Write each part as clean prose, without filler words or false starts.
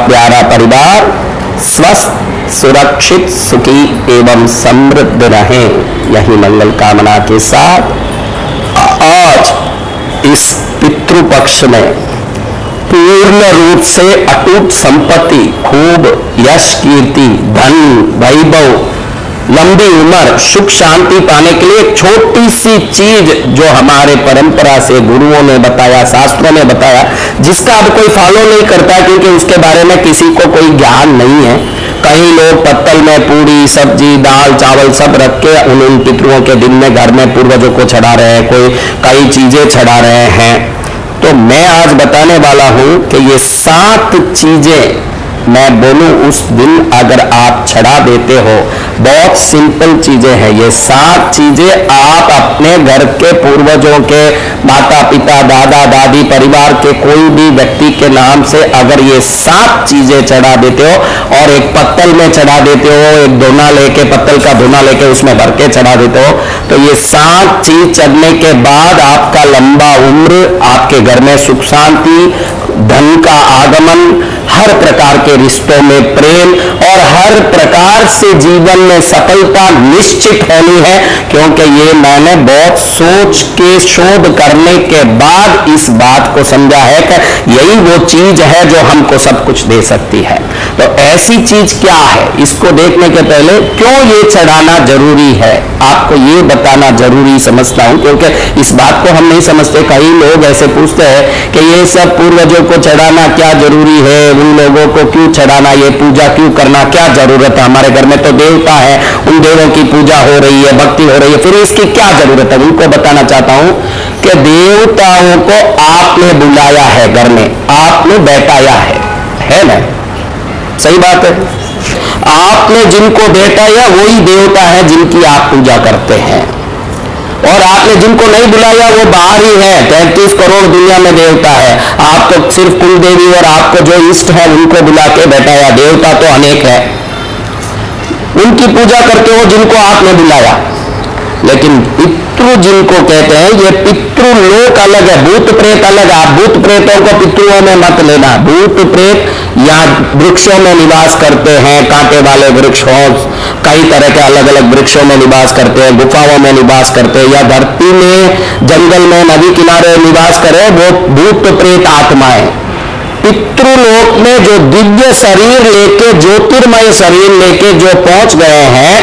प्यारा परिवार स्वस्थ, सुरक्षित, सुखी एवं समृद्ध रहे, यही मंगल कामना के साथ आज इस पितृपक्ष में पूर्ण रूप से अटूट संपत्ति, खूब यश, कीर्ति, धन, वैभव, लंबी उम्र, सुख शांति पाने के लिए एक छोटी सी चीज जो हमारे परंपरा से गुरुओं ने बताया, शास्त्रों ने बताया, जिसका अब कोई फॉलो नहीं करता क्योंकि उसके बारे में किसी को कोई ज्ञान नहीं है। कई लोग पत्तल में पूरी, सब्जी, दाल, चावल सब रख के उन पितरों के दिन में घर में पूर्वजों को चढ़ा रहे हैं, कोई कई चीजें चढ़ा रहे हैं। तो मैं आज बताने वाला हूं कि ये 7 चीजें मैं बोलूं उस दिन अगर आप चढ़ा देते हो, बहुत सिंपल चीजें हैं ये 7 चीजें। आप अपने घर के पूर्वजों के माता पिता, दादा दादी, परिवार के कोई भी व्यक्ति के नाम से अगर ये 7 चीजें चढ़ा देते हो और एक पत्तल में चढ़ा देते हो, एक दोना लेके, पत्तल का दोना लेके उसमें भर के चढ़ा देते हो, तो ये 7 चीज चढ़ने के बाद आपका लंबा उम्र, आपके घर में सुख शांति, धन का आगमन, हर प्रकार के रिश्तों में प्रेम और हर प्रकार से जीवन में सफलता निश्चित होनी है। क्योंकि ये मैंने बहुत सोच के शोध करने के बाद इस बात को समझा है कि यही वो चीज है जो हमको सब कुछ दे सकती है। तो ऐसी चीज क्या है, इसको देखने के पहले क्यों ये चढ़ाना जरूरी है, आपको ये बताना जरूरी समझता हूं, क्योंकि इस बात को हम नहीं समझते। कई लोग ऐसे पूछते हैं कि ये सब पूर्वजों को चढ़ाना क्या जरूरी है, उन लोगों को क्यों चढ़ाना, ये पूजा क्यों करना, क्या जरूरत है, हमारे घर में तो देवता है, उन देवों की पूजा हो रही है, भक्ति हो रही है, फिर इसकी क्या जरूरत है। उनको बताना चाहता हूं कि देवताओं को आपने बुलाया है, घर में आपने बैठाया है ना, सही बात है। आपने जिनको बैठाया वही देवता है जिनकी आप पूजा करते हैं, और आपने जिनको नहीं बुलाया वो बाहर ही है। 33 करोड़ दुनिया में देवता है, आप तो सिर्फ कुल देवी और आपको जो इष्ट है उनको बुला के बैठाया। देवता तो अनेक है, उनकी पूजा करते हो जिनको आपने बुलाया। लेकिन पितृ जिनको कहते हैं, ये पितृलोक अलग है, भूत प्रेत अलग है। आप भूत प्रेतों को पितृओं में मत लेना। भूत प्रेत या वृक्षों में निवास करते हैं, कांटे वाले वृक्षों, कई तरह के अलग अलग वृक्षों में निवास करते हैं, गुफाओं में निवास करते हैं, या धरती में, जंगल में, नदी किनारे निवास करे, वो भूत प्रेत आत्माएं। पितृलोक में जो दिव्य शरीर लेके, ज्योतिर्मय शरीर लेके जो पहुंच गए हैं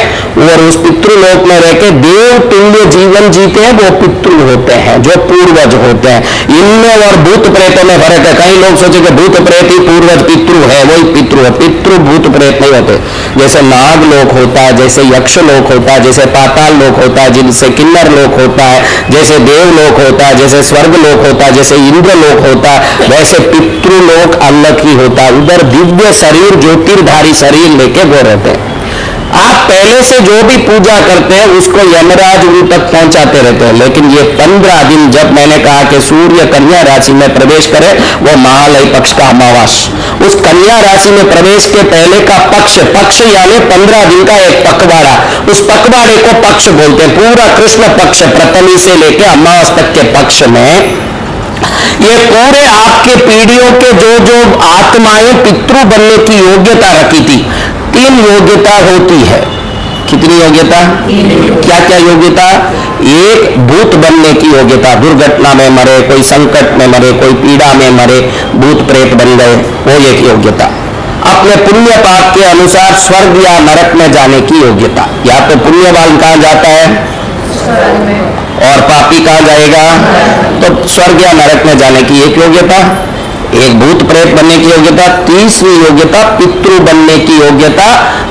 और उस पितृलोक में रहकर देव तुल्य जीवन जीते हैं, वो पितृ होते हैं, जो पूर्वज होते हैं। इनमें और भूत प्रेतों में फर्क है। कई लोग सोचे कि भूत प्रेत ही पूर्वज पितृ है, वही पितृ है। पितृ भूत प्रेत नहीं होते। जैसे नाग लोक होता है, जैसे यक्ष लोक होता है, जैसे पाताल लोक होता है, जिनसे किन्नर लोक होता है, जैसे देव लोक होता है, जैसे स्वर्ग लोक होता है, जैसे इंद्र लोक होता है, वैसे पितृ लोक अलग ही होता है। उधर दिव्य शरीर, ज्योतिर्धारी शरीर लेके वो रहते हैं। आप पहले से जो भी पूजा करते हैं उसको यमराज उन तक पहुंचाते रहते हैं। लेकिन ये 15 दिन, जब मैंने कहा कि सूर्य कन्या राशि में प्रवेश करे, वो महालय पक्ष का अमावस, उस कन्या राशि में प्रवेश के पहले का पक्ष यानी 15 दिन का एक पखवाड़ा, उस पखवाड़े को पक्ष बोलते हैं। पूरा कृष्ण पक्ष, प्रथमी से लेकर अमावस तक के पक्ष में ये पूरे आपके पीढ़ियों के जो आत्माएं पितृ बनने की योग्यता रखी थी, 3 योग्यता होती है। कितनी योग्यता? क्या क्या योग्यता? एक, भूत बनने की योग्यता, दुर्घटना में मरे, कोई संकट में मरे, कोई पीड़ा में मरे, भूत प्रेत बन गए, वो एक योग्यता। अपने पुण्य पाप के अनुसार स्वर्ग या नरक में जाने की योग्यता। या तो पुण्यवान कहां जाता है और पापी कहां जाएगा, तो स्वर्ग या नरक में जाने की एक योग्यता, एक भूत प्रेत बनने की योग्यता। तीसरी योग्यता पितृ बनने की योग्यता,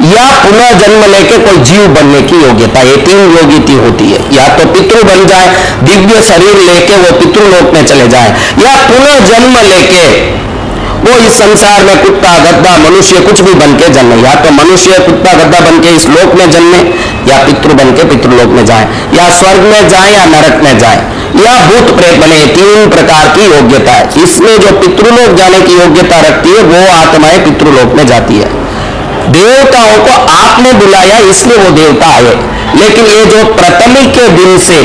या पुनः जन्म लेके कोई जीव बनने की योग्यता। ये 3 योग्यता होती है। या तो पितृ बन जाए, दिव्य शरीर लेके वो पितृलोक में चले जाए, या पुनः जन्म लेके वो इस संसार में कुत्ता, गद्दा, मनुष्य कुछ भी बन के जन्मे। या तो मनुष्य, कुत्ता, गद्दा बन के इस लोक में जन्मे, या पितृ बन के पितृलोक में जाए, या स्वर्ग में जाए, या नरक में जाए, या भूत प्रेत बने। 3 प्रकार की योग्यता है। इसमें जो पितृलोक जाने की योग्यता रखती है वो आत्माएं पितृलोक में जाती है। देवताओं को आपने बुलाया इसलिए वो देवता आए। लेकिन ये जो प्रथमी के दिन से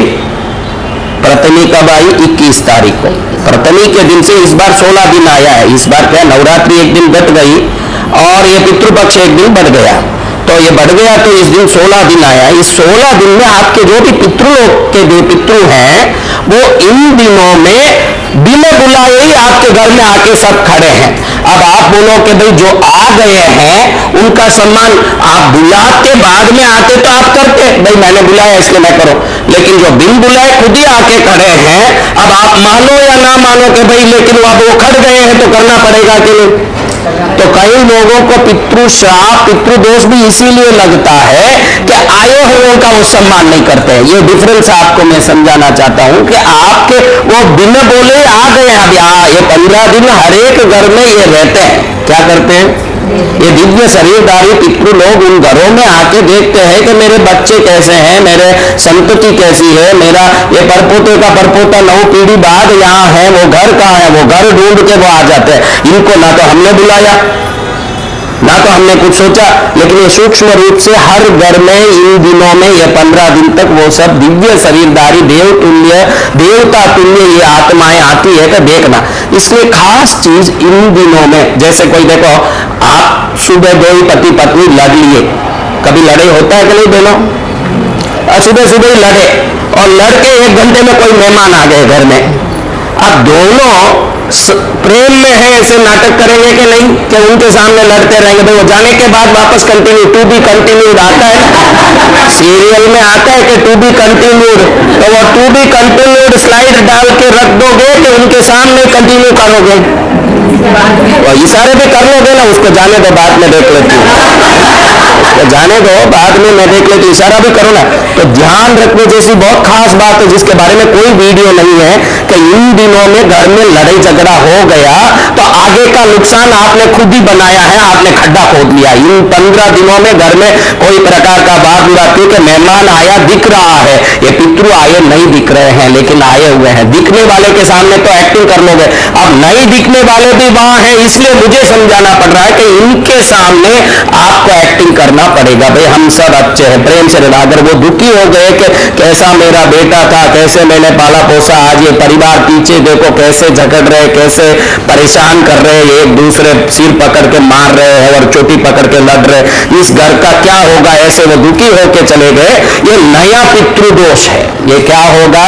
प्रथमी कब आई? 21 तारीख को। प्रथमी के दिन से इस बार 16 दिन आया है। इस बार क्या नवरात्रि एक दिन घट गई और ये पितृपक्ष एक दिन बढ़ गया, तो ये बढ़ गया तो इस दिन 16 दिन आया। इस 16 दिन में आपके जो भी पितृलोक के जो पितृ हैं वो इन दिनों में बिना बुलाए ही आपके घर में आके सब खड़े हैं। अब आप बोलो कि भाई जो आ गए हैं उनका सम्मान आप बुला के बाद में आते तो आप करते, भाई मैंने बुलाया इसलिए मैं करो, लेकिन जो बिन बुलाए खुद ही आके खड़े हैं, अब आप मानो या ना मानो कि भाई लेकिन अब वो खड़ गए हैं तो करना पड़ेगा कि नहीं। तो कई लोगों को पितृश्राप पितृदोष भी इसीलिए लगता है कि आए हुओं का वो सम्मान नहीं करते हैं। ये डिफरेंस आपको मैं समझाना चाहता हूं कि आपके वो बिना बोले आ गए हैं। अब ये 15 दिन हर एक घर में ये रहते हैं, क्या करते हैं? ये दिव्य शरीरधारी पितृ लोग उन घरों में आके देखते हैं कि मेरे बच्चे कैसे हैं, मेरे संतति कैसी है, मेरा ये परपोते का परपोता 9 पीढ़ी बाद यहाँ है, वो घर कहाँ है, वो घर ढूंढ के वो आ जाते हैं। इनको ना तो हमने बुलाया ना तो हमने कुछ सोचा, लेकिन ये सूक्ष्म रूप से हर घर में इन दिनों में ये 15 दिन तक वो सब दिव्य शरीरधारी देव तुल्य देवता तुल्य ये आत्माएं आती है तो देखना। इसलिए खास चीज इन दिनों में, जैसे कोई देखो आप सुबह दो ही पति पत्नी लड़ लिए, कभी लड़े होता है कि नहीं दोनों? सुबह सुबह ही लड़े और लड़के 1 घंटे में कोई मेहमान आ गए घर में। अब दोनों प्रेम में है ऐसे नाटक करेंगे कि नहीं कि उनके सामने लड़ते रहेंगे? भाई वो जाने के बाद वापस कंटिन्यू टू बी कंटिन्यूड आता है, सीरियल में आता है कि टू बी कंटिन्यूड, तो वो टू बी कंटिन्यूड स्लाइड डाल के रख दोगे कि उनके सामने कंटिन्यू करोगे? और इशारे भी कर लोगे ना, उसको जाने दो बाद में देख लेती हूँ, उसको जाने दो बाद में मैं देख लेती हूँ, इशारा भी करो ना। तो ध्यान रखने जैसी बहुत खास बात है जिसके बारे में कोई वीडियो नहीं है कि इन दिनों में घर में लड़ाई झगड़ा हो गया तो आगे का नुकसान आपने खुद ही बनाया है, आपने खड्डा खोद लिया। इन 15 दिनों में घर में कोई प्रकार का बात बुरा, क्योंकि मेहमान आया दिख रहा है, ये पितृ आए नहीं दिख रहे हैं लेकिन आए हुए हैं। दिखने वाले के सामने तो एक्टिंग कर लोगे, अब नहीं दिखने वाले भी वहां है, इसलिए मुझे समझाना पड़ रहा है कि इनके सामने आपको एक्टिंग करना पड़ेगा। भाई हम सब अच्छे हैं, प्रेम से रहना। अगर वो दुखी हो गए कि कैसा मेरा बेटा था, कैसे मैंने पाला पोसा, आज ये परिवार पीछे देखो कैसे झगड़ रहे, कैसे परेशान कर रहे, एक दूसरे सिर पकड़ के मार रहे हैं और चोटी पकड़ के लड़ रहे, इस घर का क्या होगा, ऐसे वो दुखी होके चले गए। ये नया पितृदोष है। ये क्या होगा?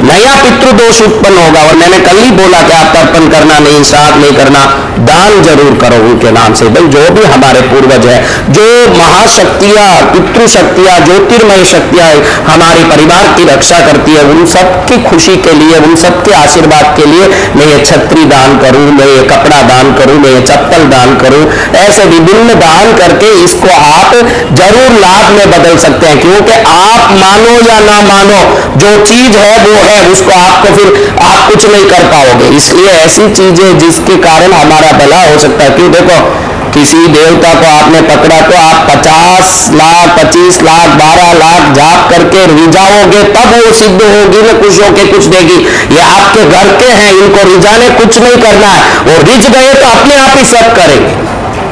नया पितृदोष उत्पन्न होगा। और मैंने कल ही बोला कि आप तर्पण करना नहीं, श्राद्ध नहीं करना, दान जरूर करो उनके नाम से। भाई जो भी हमारे पूर्वज है, जो महाशक्तियां पितृशक्तियां ज्योतिर्मय शक्तियां हमारे परिवार की रक्षा करती है, उन सबकी खुशी के लिए, उन सबके आशीर्वाद के लिए मैं ये छत्री दान करूं, मैं ये कपड़ा दान करूं, मैं ये चप्पल दान करूं, ऐसे विभिन्न दान करके इसको आप जरूर लाभ में बदल सकते हैं। क्योंकि आप मानो या ना मानो जो चीज है वो है, उसको आपको फिर आप कुछ नहीं कर पाओगे। इसलिए ऐसी चीजें जिसके कारण हमारा भला हो सकता है। क्यों? देखो किसी देवता को आपने पकड़ा तो आप 50 लाख 25 लाख 12 लाख जाप करके रिझाओगे तब वो सिद्ध होगी ना, खुश होके कुछ देगी। ये आपके घर के हैं, इनको रिझाने कुछ नहीं करना है, और रिझ गए तो अपने आप ही सब करेंगे।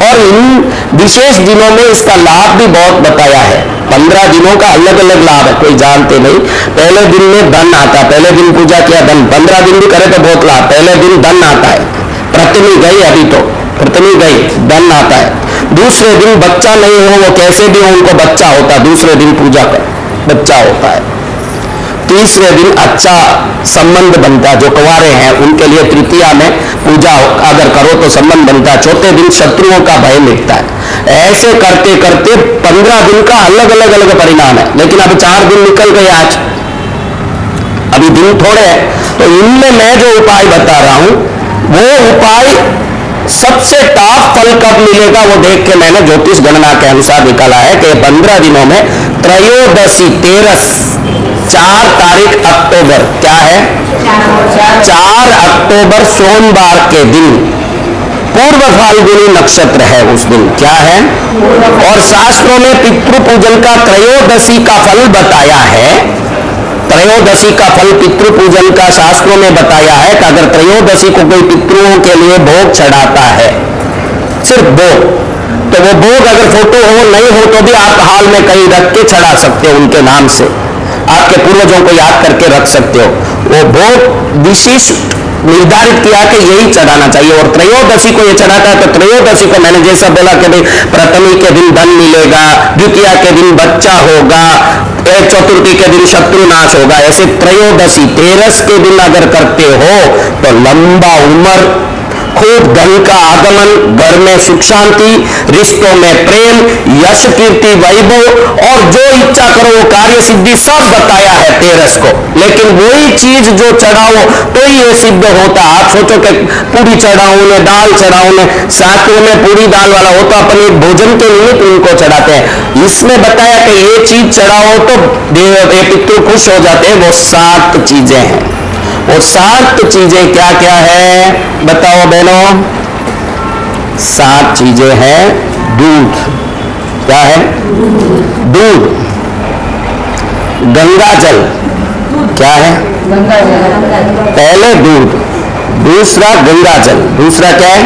और इन विशेष दिनों में इसका लाभ भी बहुत बताया है। 15 दिनों का अलग अलग लाभ है, कोई जानते नहीं। पहले दिन में धन आता, पहले दिन पूजा किया धन, 15 दिन भी करे तो बहुत लाभ। पहले दिन धन आता है, प्रथमी गई, अभी तो प्रथमी गई, धन आता है। दूसरे दिन बच्चा नहीं हो, वो कैसे भी हो उनको बच्चा होता है, दूसरे दिन पूजा कर बच्चा होता है। तीसरे दिन अच्छा संबंध बनता है, जो कुंवारे हैं उनके लिए तृतीया में पूजा अगर करो तो संबंध बनता है। चौथे दिन शत्रुओं का भय मिटता है। ऐसे करते करते 15 दिन का अलग अलग परिणाम है। लेकिन अब 4 दिन निकल गए, आज अभी दिन थोड़े हैं, तो इनमें मैं जो उपाय बता रहा हूं वो उपाय सबसे टॉप फल कब मिलेगा वो देख के मैंने ज्योतिष गणना के अनुसार निकाला है कि 15 दिनों में त्रयोदशी 4 तारीख अक्टूबर, क्या है 4 अक्टूबर सोमवार के दिन पूर्व फाल्गुनी नक्षत्र है, उस दिन क्या है। और शास्त्रों में पितृ पूजन का त्रयोदशी का फल बताया है। त्रयोदशी का फल पितृ पूजन का शास्त्रों में बताया है कि अगर त्रयोदशी को कोई पितृओं के लिए भोग चढ़ाता है, सिर्फ भोग, तो वो भोग अगर फोटो हो नहीं हो तो भी आप हाल में कहीं रख के चढ़ा सकते हो उनके नाम से। आपके पूर्वजों को याद करके रख सकते हो। वो बहुत विशिष्ट निर्धारित किया कि यही चढ़ाना चाहिए। और त्रयोदशी को ये चढ़ाता है तो त्रयोदशी को मैंने जैसा बोला कि भाई प्रथमी के दिन धन मिलेगा, द्वितीया के दिन बच्चा होगा, चतुर्थी के दिन शत्रु नाश होगा। ऐसे त्रयोदशी 13 के दिन अगर करते हो तो लंबा उम्र, खूब धन का आगमन, घर में सुख शांति, रिश्तों में प्रेम, यश कीर्ति वैभव और जो इच्छा करो वो कार्य सिद्धि सब बताया है 13 को। लेकिन वही चीज जो चढ़ाओ तो ये सिद्ध होता। आप सोचो कि पूरी चढ़ाओ ने, दाल चढ़ाओ ने, सातों में पूरी दाल वाला हो तो अपन एक भोजन के निमित्त उनको चढ़ाते हैं। इसमें बताया कि ये चीज चढ़ाओ तो पितृ खुश हो जाते हैं। वो 7 चीजें हैं। वो 7 चीजें क्या क्या है बताओ बहनों? 7 चीजें हैं। दूध, क्या है? दूध, गंगा जल, क्या है? पहले दूध, दूसरा गंगा जल, दूसरा क्या है?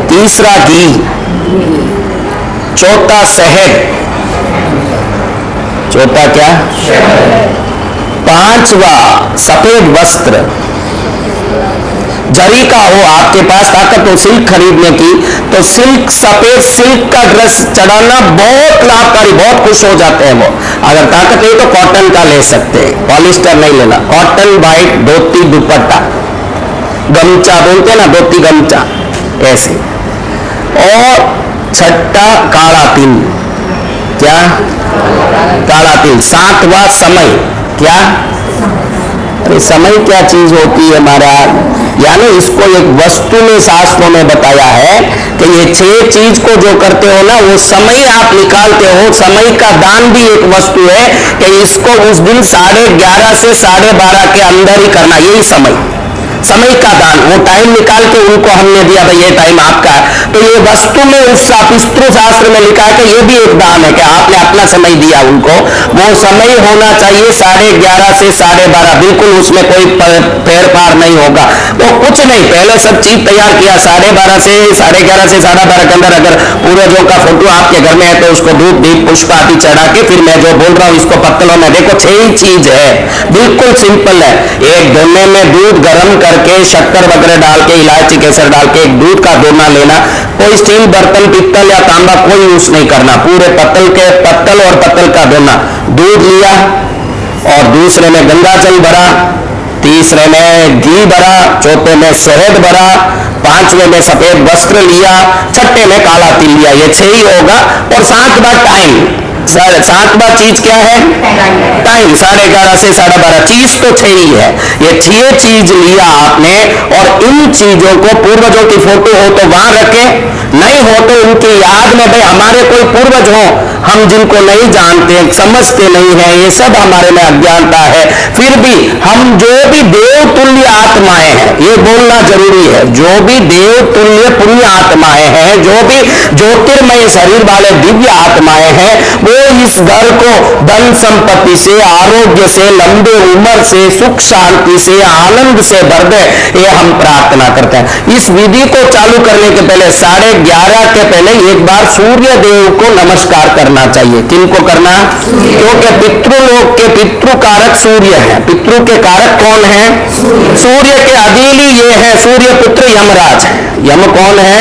तीसरा घी, चौथा शहद, चौथा क्या? पांचवा सफेद वस्त्र, जरी का हो, आपके पास ताकत हो सिल्क खरीदने की तो सिल्क, सफेद सिल्क का ड्रेस चढ़ाना बहुत लाभकारी, बहुत खुश हो जाते हैं वो। अगर ताकत नहीं तो कॉटन का ले सकते हैं, पॉलिस्टर नहीं लेना। कॉटन वाइट धोती दुपट्टा, गमछा बोलते हैं ना, धोती गमछा ऐसे। और छठा काला तिल, क्या? काला तिल। 7वां समय, क्या? अरे समय क्या चीज होती है महाराज? यानी इसको एक वस्तु में शास्त्रों में बताया है कि ये 6 चीज को जो करते हो ना वो समय आप निकालते हो। समय का दान भी एक वस्तु है कि इसको उस दिन 11:30 से 12:30 के अंदर ही करना, यही समय का दान। वो टाइम निकाल के उनको हमने दिया, भाई ये टाइम आपका है। तो ये वस्तु में उस पितृ शास्त्र में लिखा है कि ये भी एक दान है कि आपने अपना समय दिया उनको। वो समय होना चाहिए 11:30 से 12:30, बिल्कुल उसमें कोई फेर फार नहीं होगा। वो कुछ नहीं, पहले सब चीज तैयार किया, 12:30 से 11:30 से 12:30 के अंदर अगर पूर्वजों का फोटो आपके घर में है तो उसको धूप दीप पुष्प आदि चढ़ा के फिर मैं जो बोल रहा हूं इसको पत्तलों में देखो 6 ही चीज है, बिल्कुल सिंपल है। एक दोने में दूध गर्म करके शक्कर वगैरह डाल के, इलायची केसर डाल के एक दूध का दोना लेना। कोई स्टील बर्तन, पित्तल या तांबा कोई यूज नहीं करना। पूरे पत्तल और पत्तल का दोना दूध लिया और दूसरे में गंगा जल भरा, तीसरे में घी भरा, चौथे में शहद भरा, 5वें में सफेद वस्त्र लिया, छठे में काला तिल लिया। ये 6 ही होगा। और 7वां टाइम, 7वां चीज क्या है? टाइम 11:30 से 12:30, चीज तो 6 ही है। ये 6 चीज लिया आपने और इन चीजों को, पूर्वजों की फोटो हो तो वहां रखे, नहीं हो तो उनकी याद में, भाई हमारे कोई पूर्वज हो हम जिनको नहीं जानते, समझते नहीं है, ये सब हमारे में अज्ञानता है, फिर भी हम जो भी देवतुल्य आत्माएं हैं, ये बोलना जरूरी है, जो भी देवतुल्य पुण्य आत्माएं हैं, जो भी ज्योतिर्मय शरीर वाले दिव्य आत्माएं हैं, वो इस घर को धन संपत्ति से, आरोग्य से, लंबे उम्र से, सुख शांति से, आनंद से भर दे, ये हम प्रार्थना करते हैं। इस विधि को चालू करने के पहले 11:30 के पहले एक बार सूर्य देव को नमस्कार करना चाहिए। किनको करना? क्योंकि पितृलोक के पितृ कारक सूर्य है। पितृ के कारक कौन है? सूर्य के अधीन ये है, सूर्य पुत्र यमराज है। यम कौन है?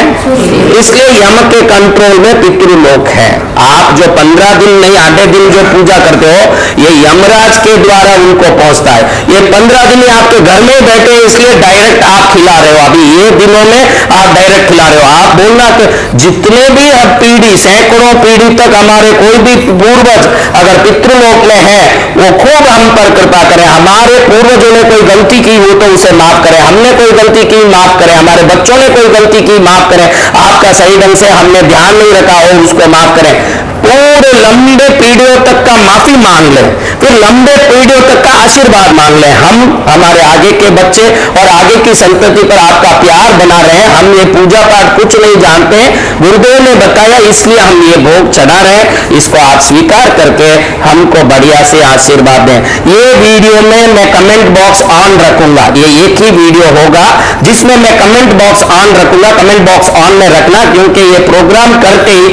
इसलिए यम के कंट्रोल में पितृलोक है। आप जो 15 दिन नहीं 8 दिन जो पूजा करते हो, ये यमराज के द्वारा उनको पहुंचता है। ये 15 दिन आपके घर में बैठे इसलिए डायरेक्ट आप खिला रहे हो। अभी ये दिनों में आप डायरेक्ट खिला रहे हो। आप बोलना कि जितने भी अब पीढ़ी, सैकड़ों पीढ़ी तक हमारे कोई भी पूर्वज अगर पितृलोक में है, वो खूब हम पर कृपा करें। हमारे पूर्वजों ने कोई गलती की हो तो उसे माफ करें, हमने कोई गलती की माफ करें, हमारे बच्चों ने कोई गलती की माफ करें, आपका सही ढंग से हमने ध्यान नहीं रखा हो उसको माफ करें। पूरे लंबे पीढ़ियों तक का माफी मांग ले, फिर लंबे पीढ़ियों तक का आशीर्वाद मांग ले। हम हमारे आगे के बच्चे और आगे की संतति पर आपका प्यार बना रहे। हम ये पूजा पाठ कुछ नहीं जानते हैं, गुरुदेव ने बताया इसलिए हम ये भोग चढ़ा रहे हैं। इसको आप स्वीकार करके हमको बढ़िया से आशीर्वाद दें। ये वीडियो में मैं कमेंट बॉक्स ऑन रखूंगा। ये एक ही वीडियो होगा जिसमें मैं कमेंट बॉक्स ऑन रखूंगा। कमेंट बॉक्स ऑन में रखना, क्योंकि ये प्रोग्राम करते ही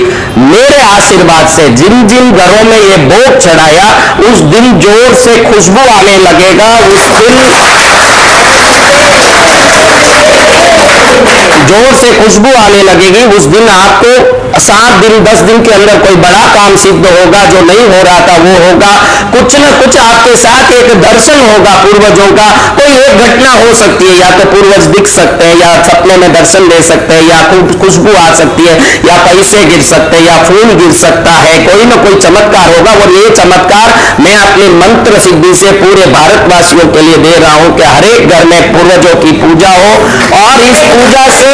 मेरे आशीर्वाद से जिन जिन घरों में ये भोग चढ़ाया उस दिन जोर से खुशबू आने लगेगा, उस दिन जोर से खुशबू आने लगेगी। उस दिन आपको 7 दिन 10 दिन के अंदर कोई बड़ा काम सिद्ध होगा, जो नहीं हो रहा था वो होगा। कुछ न कुछ आपके साथ एक दर्शन होगा पूर्वजों का, कोई एक घटना हो सकती है, या तो पूर्वज दिख सकते हैं, या सपने में दर्शन दे सकते हैं, या खुशबू आ सकती है, या पैसे गिर सकते हैं, या फूल गिर सकता है, कोई ना कोई चमत्कार होगा। और ये चमत्कार मैं अपने मंत्र सिद्धि से पूरे भारतवासियों के लिए दे रहा हूं कि हर एक घर में पूर्वजों की पूजा हो और इस पूजा से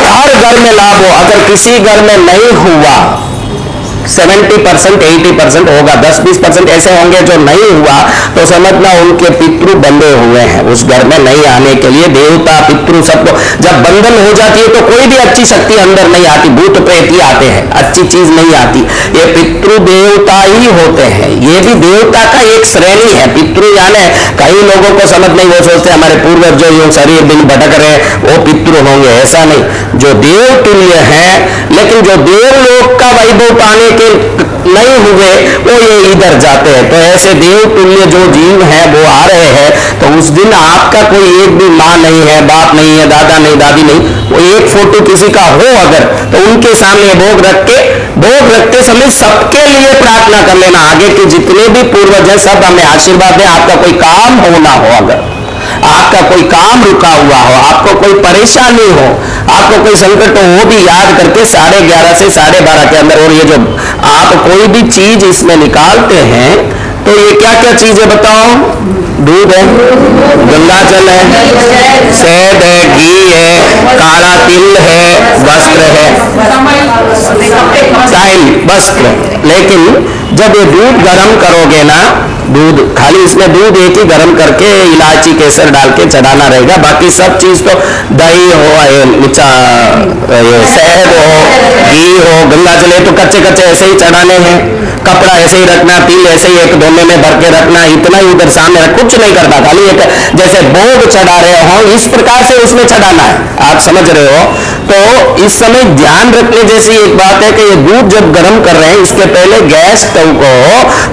हर घर में लाभ हो। अगर किसी घर में नहीं हुआ, 70% 80% होगा, 10-20% ऐसे होंगे जो नहीं हुआ, तो समझना उनके पितृ बंधे हुए हैं उस घर में नहीं आने के लिए। देवता पितृ सबको जब बंधन हो जाती है तो कोई भी अच्छी शक्ति अंदर नहीं आती, भूत प्रेत ही आते हैं, अच्छी चीज नहीं आती। ये पितृ देवता ही होते हैं, ये भी देवता का एक श्रेणी है। पितृ यानी कई लोगों को समझ नहीं, वो सोचते हमारे पूर्वज जो यूं शरीर दिन भटक रहे वो पितृ होंगे, ऐसा नहीं। जो देव तुल्य है, लेकिन जो देवलोक का वैभव पाने के नहीं हुए वो ये इधर जाते हैं। तो ऐसे देव तुल्य जो जीव हैं वो आ रहे हैं। तो उस दिन आपका कोई एक भी माँ नहीं है, बाप नहीं है, दादा नहीं, दादी नहीं, वो एक फोटो किसी का हो अगर, तो उनके सामने भोग रखते समय सबके लिए प्रार्थना कर लेना। आगे के जितने भी पूर्वज हैं सब हमें आशीर्वाद दें। आपका कोई काम होना हो, अगर आपका कोई काम रुका हुआ हो, आपको कोई परेशानी हो, आपको कोई संकट हो, वो भी याद करके 11:30 से 12:30 के अंदर। और ये जो आप कोई भी चीज इसमें निकालते हैं तो ये क्या क्या चीज है बताओ? दूध है, गंगाजल है, शहद है, घी है, काला तिल है, वस्त्र है, टाइल वस्त्र। लेकिन जब ये दूध गर्म करोगे ना, दूध खाली इसमें दूध एक ही गर्म करके इलायची केसर डाल के चढ़ाना रहेगा, बाकी सब चीज तो दही हो, शहद हो, घी हो, गंगाजल है तो कच्चे कच्चे ऐसे ही चढ़ाने हैं, कपड़ा ऐसे ही रखना, तिल ऐसे ही एक दोने में भर के रखना, इतना ही उधर सामने कुछ नहीं करना, खाली एक जैसे भोग चढ़ा रहे हो इस प्रकार से उसमें चढ़ाना है। आप समझ रहे हो? तो इस समय ध्यान रखने जैसी एक बात है कि ये दूध जब गर्म कर रहे हैं इसके पहले गैस स्टोव को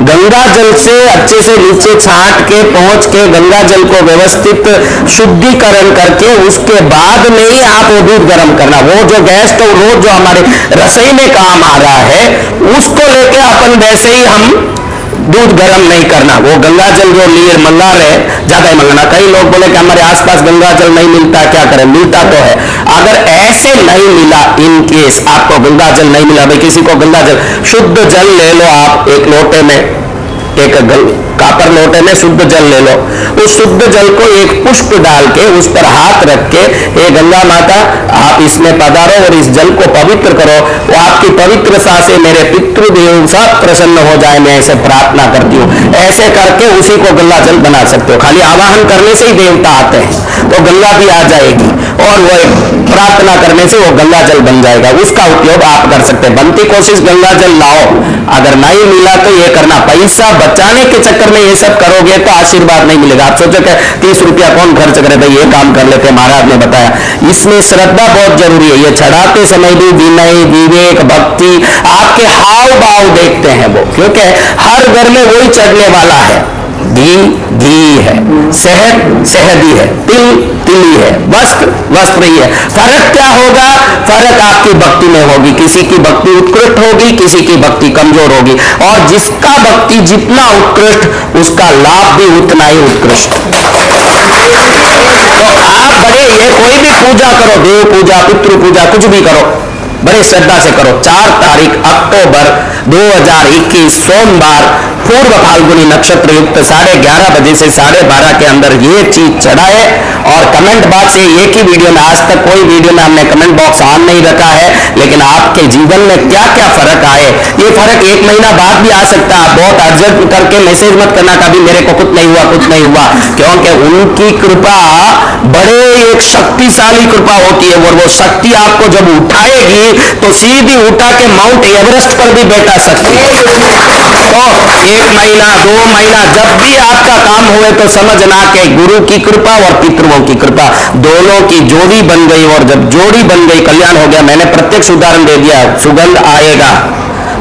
गंगा जल से अच्छे से नीचे छांट के पहुंच के गंगा जल को व्यवस्थित शुद्धिकरण करके उसके बाद में ही आप वो दूध गर्म करना। वो जो गैस स्टोव रोज जो हमारे रसोई में काम आ रहा है उसको लेके अपन वैसे ही हम दूध गर्म नहीं करना। वो गंगा जल जो लिए मंगा रहे ज्यादा ही मंगाना। कई लोग बोले कि हमारे आसपास गंगा जल नहीं मिलता, क्या करें? मिलता तो है। अगर ऐसे नहीं मिला, इन केस आपको गंगा जल नहीं मिला, भाई किसी को गंगा जल, शुद्ध जल ले लो आप एक लोटे में, एक कापर लोटे में शुद्ध जल ले लो, उस शुद्ध जल को एक पुष्प डाल के उस पर हाथ रख के, हे गंगा माता आप इसमें पधारो और इस जल को पवित्र करो, वो आपकी पवित्रता से मेरे पितृदेव सब प्रसन्न हो जाए, मैं ऐसे प्रार्थना करती हूँ। ऐसे करके उसी को गंगा जल बना सकते हो। खाली आवाहन करने से ही देवता आते हैं, तो गंगा भी आ जाएगी और वो प्रार्थना करने से वो गंगा जल बन जाएगा। उसका उपयोग आप कर सकते हैं। बनती कोशिश गंगा जल लाओ, अगर नहीं मिला तो ये करना। पैसा बचाने के चक्कर में ये सब करोगे तो आशीर्वाद नहीं मिलेगा। आप सोचो कि 30 रुपया कौन खर्च करे, भाई ये काम कर लेते, महाराज ने बताया। इसमें श्रद्धा बहुत जरूरी है। ये चढ़ाते समय भी विनय, विवेक, भक्ति, आपके हाव भाव देखते हैं वो, क्योंकि हर घर में वही चढ़ने वाला है। घी है, शहद शहदी है, तिल तिली है, वस्त्र वस्त्र ही है। फर्क क्या होगा? फर्क आपकी भक्ति में होगी। किसी की भक्ति उत्कृष्ट होगी, किसी की भक्ति कमजोर होगी, और जिसका भक्ति जितना उत्कृष्ट उसका लाभ भी उतना ही उत्कृष्ट। तो आप बड़े ये कोई भी पूजा करो, देव पूजा, पितृ पूजा, कुछ भी करो, बड़े श्रद्धा से करो। 4 तारीख अक्टूबर 2021 सोमवार पूर्व फाल्गुनी नक्षत्र युक्त 11:30 बजे से 12:30 के अंदर ये चीज चढ़ाए। और कमेंट बॉक्स से एक ही वीडियो में, आज तक कोई वीडियो में हमने कमेंट बॉक्स ऑन नहीं रखा है, लेकिन आपके जीवन में क्या क्या फर्क आए, ये फर्क 1 महीना बाद भी आ सकता है। बहुत अर्जेंट करके मैसेज मत करना कभी मेरे को कुछ नहीं हुआ, कुछ नहीं हुआ, क्योंकि उनकी कृपा बड़े एक शक्तिशाली कृपा होती है। और वो शक्ति आपको जब उठाएगी तो सीधी उठा के माउंट एवरेस्ट पर भी बैठा सकती है। तो 1 महीना 2 महीना जब भी आपका काम हुए तो समझना कि गुरु की कृपा और पितरों की कृपा दोनों की जोड़ी बन गई। और जब जोड़ी बन गई, कल्याण हो गया। मैंने प्रत्यक्ष उदाहरण दे दिया, सुगंध आएगा,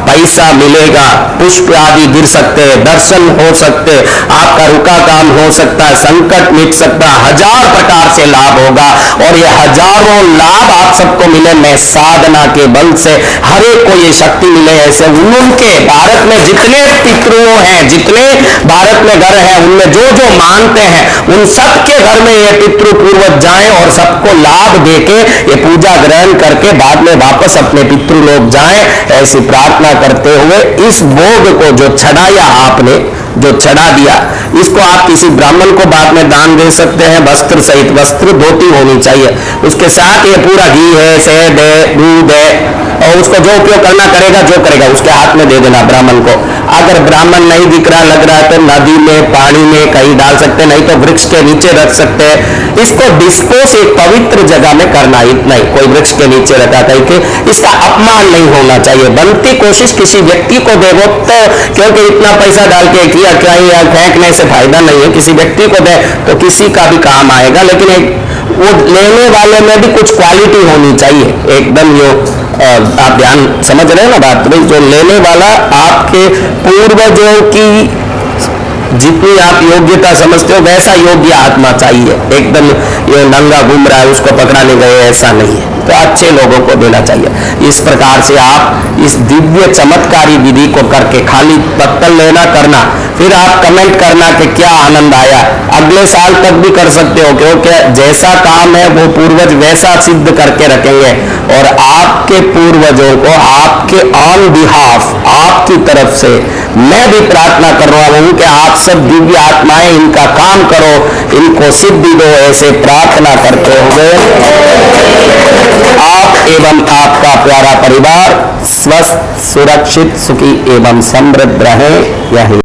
पैसा मिलेगा, पुष्प आदि गिर सकते हैं, दर्शन हो सकते, आपका रुका काम हो सकता है, संकट मिट सकता है, 1000 प्रकार से लाभ होगा। और ये हजारों लाभ आप सबको मिले, मैं साधना के बल से हर एक को ये शक्ति मिले। ऐसे उनके भारत में जितने पितृओं हैं, जितने भारत में घर हैं, उनमें जो जो मानते हैं उन सबके घर में ये पितृ पूर्वज जाएं और सबको लाभ देके ये पूजा ग्रहण करके बाद में वापस अपने पितृ लोग जाएं, ऐसी प्रार्थना करते हुए इस भोग को जो चढ़ाया आपने, जो चढ़ा दिया, इसको आप किसी ब्राह्मण को बाद में दान दे सकते हैं। वस्त्र सहित, वस्त्र धोती होनी चाहिए, उसके साथ ये पूरा घी है, शहद है, दूध है, और उसको जो उपयोग करना करेगा, जो करेगा उसके हाथ में दे देना ब्राह्मण को। अगर ब्राह्मण नहीं दिख रहा, लग रहा है तो नदी में, पानी में कहीं डाल सकते, नहीं तो वृक्ष के नीचे रख सकते हैं। इसको डिस्पोज एक पवित्र जगह में करना, इतना ही, कोई वृक्ष के नीचे रखा कहीं के, इसका अपमान नहीं होना चाहिए। बनती कोशिश किसी व्यक्ति को देवो तो, क्योंकि इतना पैसा डाल के किया कहीं फेंकने से फायदा नहीं है, किसी व्यक्ति को दे तो किसी का भी काम आएगा, लेकिन एक वो लेने वाले में भी कुछ क्वालिटी होनी चाहिए एकदम। यो आप ध्यान समझ रहे हैं ना बात, तो जो लेने वाला आपके पूर्वजों की जितनी आप योग्यता समझते हो वैसा योग्य आत्मा चाहिए, एकदम ये नंगा घूम रहा है उसको पकड़ाने गए ऐसा नहीं है, तो अच्छे लोगों को देना चाहिए। इस प्रकार से आप इस दिव्य चमत्कारी विधि को करके खाली पत्तल लेना करना, फिर आप कमेंट करना कि क्या आनंद आया। अगले साल तक भी कर सकते हो, क्योंकि जैसा काम है वो पूर्वज वैसा सिद्ध करके रखेंगे। और आपके पूर्वजों को आपके ऑन बिहाफ, आपकी तरफ से मैं भी प्रार्थना कर रहा हूं कि आप सब दिव्य आत्माएं इनका काम करो, इनको सिद्धि दो, ऐसे प्रार्थना करते हुए आप एवं आपका प्यारा परिवार स्वस्थ, सुरक्षित, सुखी एवं समृद्ध रहे। यही